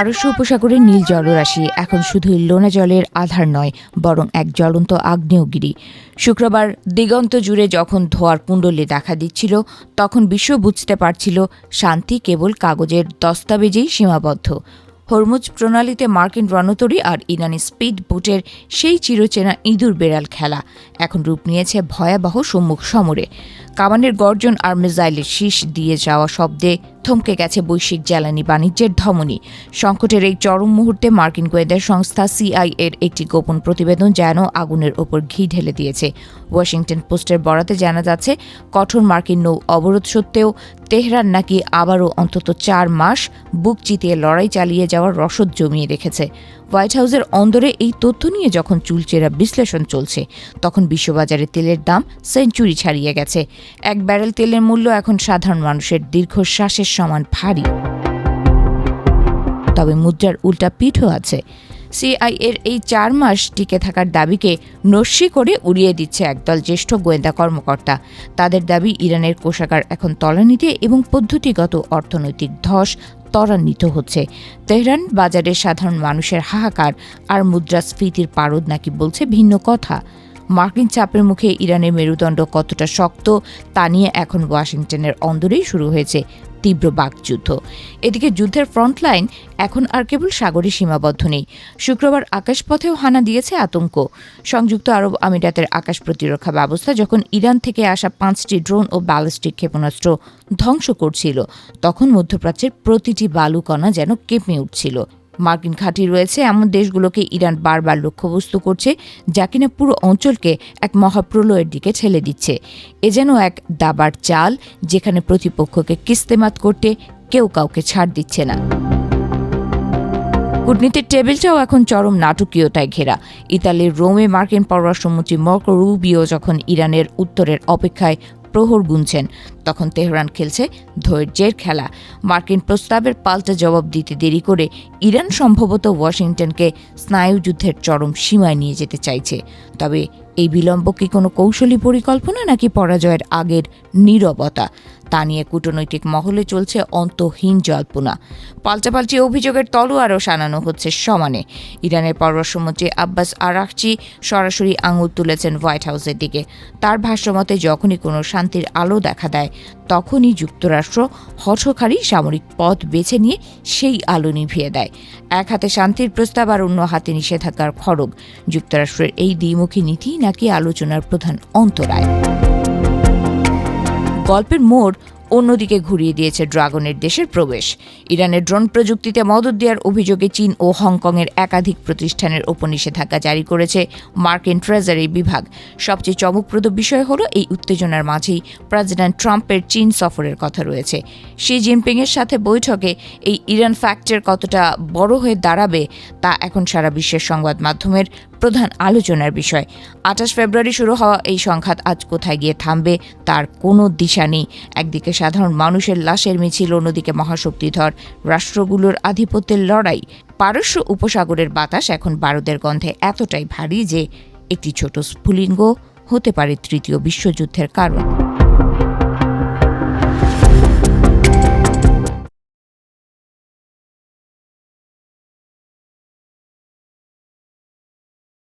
পারস্য উপসাগরের নীল জলরাশি এখন শুধুই লোনা জলের আধার নয়, বরং এক জ্বলন্ত আগ্নেয়গিরি। শুক্রবার দিগন্ত জুড়ে যখন ধোঁয়ার কুণ্ডলী দেখা দিচ্ছিল, তখন বিশ্ব বুঝতে পারছিল শান্তি কেবল কাগজের দস্তাবেজেই সীমাবদ্ধ। হরমুজ প্রণালীতে মার্কিন রণতরী আর ইরানি স্পিড বোটের সেই চিরচেনা ইঁদুর বেড়াল খেলা এখন রূপ নিয়েছে ভয়াবহ সম্মুখ সমরে। কামানের গর্জন আর মিসাইলের শীষ দিয়ে যাওয়া শব্দে থমকে গেছে বৈশ্বিক জ্বালানি বাণিজ্যের ধমনী। সংকটের এই চরম মুহূর্তে মার্কিন গোয়েন্দা সংস্থা সিআইএর একটি গোপন প্রতিবেদন যেন আগুনের ওপর ঘি ঢেলে দিয়েছে। ওয়াশিংটন পোস্টের বরাতে জানা যাচ্ছে, কঠোর মার্কিন নৌ অবরোধ সত্ত্বেও তেহরান নাকি আবারও অন্তত 4 মাস বুক চিতিয়ে লড়াই চালিয়ে যাওয়ার রসদ জমিয়ে রেখেছে। হোয়াইট হাউসের অন্দরে এই তথ্য নিয়ে যখন চুলচেরা বিশ্লেষণ চলছে, তখন বিশ্ববাজারে তেলের দাম সেঞ্চুরি ছাড়িয়ে গেছে। এক ব্যারেল তেলের মূল্য এখন সাধারণ মানুষের দীর্ঘশ্বাসের সমান ভারী। তবে মুদ্রার উল্টা পিঠও আছে। সিআইএর এই 4 মাস টিকে থাকার দাবিকে নস্যি করে উড়িয়ে দিচ্ছে একদল জ্যেষ্ঠ গোয়েন্দা কর্মকর্তা। তাদের দাবি, ইরানের কোষাগার এখন তলানিতে এবং পদ্ধতিগত অর্থনৈতিক ধস ত্বরান্বিত হচ্ছে। তেহরান বাজারে সাধারণ মানুষের হাহাকার আর মুদ্রাস্ফীতির পারদ নাকি বলছে ভিন্ন কথা। মার্কিন চাপের মুখে ইরানের মেরুদণ্ড কতটা শক্ত তা নিয়ে এখন ওয়াশিংটনের অন্দরেই শুরু হয়েছে তীব্র বাকযুদ্ধ। এদিকে যুদ্ধের ফ্রন্টলাইন এখন আর কেবল সাগরে সীমাবদ্ধ নেই। শুক্রবার আকাশপথেও হানা দিয়েছে আতঙ্ক। সংযুক্ত আরব আমিরাতের আকাশ প্রতিরক্ষা ব্যবস্থা যখন ইরান থেকে আসা 5টি ড্রোন ও ব্যালিস্টিক ক্ষেপণাস্ত্র ধ্বংস করছিল, তখন মধ্যপ্রাচ্যের প্রতিটি বালুকণা যেন কেঁপে উঠছিল। মার্কিন ঘাঁটি রয়েছে এমন দেশগুলোকে ইরান বারবার লক্ষ্যবস্তু করছে, যা কিনা পুরো অঞ্চলকে এক মহাপ্রলয়ের দিকে ঠেলে দিচ্ছে। এ যেন এক দাবার চাল, যেখানে প্রতিপক্ষকে কিস্তেমাত করতে কেউ কাউকে ছাড় দিচ্ছে না। কূটনীতির টেবিলটাও এখন চরম নাটকীয়তায় ঘেরা। ইতালির রোমে মার্কিন পররাষ্ট্রমন্ত্রী মার্কো রুবিও যখন ইরানের উত্তরের অপেক্ষায় প্রহর গুনছেন, তখন তেহরান খেলছে ধৈর্যের খেলা। মার্কিন প্রস্তাবের পাল্টা জবাব দিতে দেরি করে ইরান সম্ভবত ওয়াশিংটনকে স্নায়ুযুদ্ধের চরম সীমায় নিয়ে যেতে চাইছে। তবে এই বিলম্ব কি কোনো কৌশলী পরিকল্পনা নাকি পরাজয়ের আগের নীরবতা, তা নিয়ে কূটনৈতিক মহলে চলছে অন্তহীন জল্পনা। পাল্টাপাল্টি অভিযোগের তলোয়ারও শানানো হচ্ছে সমানে। ইরানের পররাষ্ট্রমন্ত্রী আব্বাস আরাকচি সরাসরি আঙুল তুলেছেন হোয়াইট হাউসের দিকে। তার ভাষ্যমতে, যখনই কোনো শান্তির আলো দেখা দেয়, তখনই যুক্তরাষ্ট্র হঠকারী সামরিক পথ বেছে নিয়ে সেই আলো নিভিয়ে দেয়। এক হাতে শান্তির প্রস্তাব আর অন্য হাতে নিষেধাজ্ঞার খড়গ। যুক্তরাষ্ট্রের এই দ্বিমুখী নীতি নাকি আলোচনার প্রধান অন্তরায়। গল্পের মোড় অন্যদিকে ঘুরিয়ে দিয়েছে ড্রাগনের দেশের প্রবেশ। ইরানের ড্রোন প্রযুক্তিতে মদদ দেওয়ার অভিযোগে চীন ও হংকংয়ের একাধিক প্রতিষ্ঠানের ওপর নিষেধাজ্ঞা জারি করেছে মার্কিন ট্রেজারি বিভাগ। সবচেয়ে চমকপ্রদ বিষয় হলো, এই উত্তেজনার মাঝেই প্রেসিডেন্ট ট্রাম্পের চীন সফরের কথা রয়েছে। শি জিনপিংয়ের সাথে বৈঠকে এই ইরান ফ্যাক্টর কতটা বড় হয়ে দাঁড়াবে, তা এখন সারা বিশ্বের সংবাদ মাধ্যমের প্রধান আলোচনার বিষয়। 28 ফেব্রুয়ারি শুরু হওয়া এই সংঘাত আজ কোথায় গিয়ে থামবে তার কোনো দিশা নেই। একদিকে সাধারণ মানুষের লাশের মিছিল, অন্যদিকে মহাশক্তিধর রাষ্ট্রগুলোর আধিপত্যের লড়াই। পারস্য উপসাগরের বাতাস এখন বারুদের গন্ধে এতটাই ভারী যে একটি ছোট স্ফুলিঙ্গ হতে পারে তৃতীয় বিশ্বযুদ্ধের কারণ।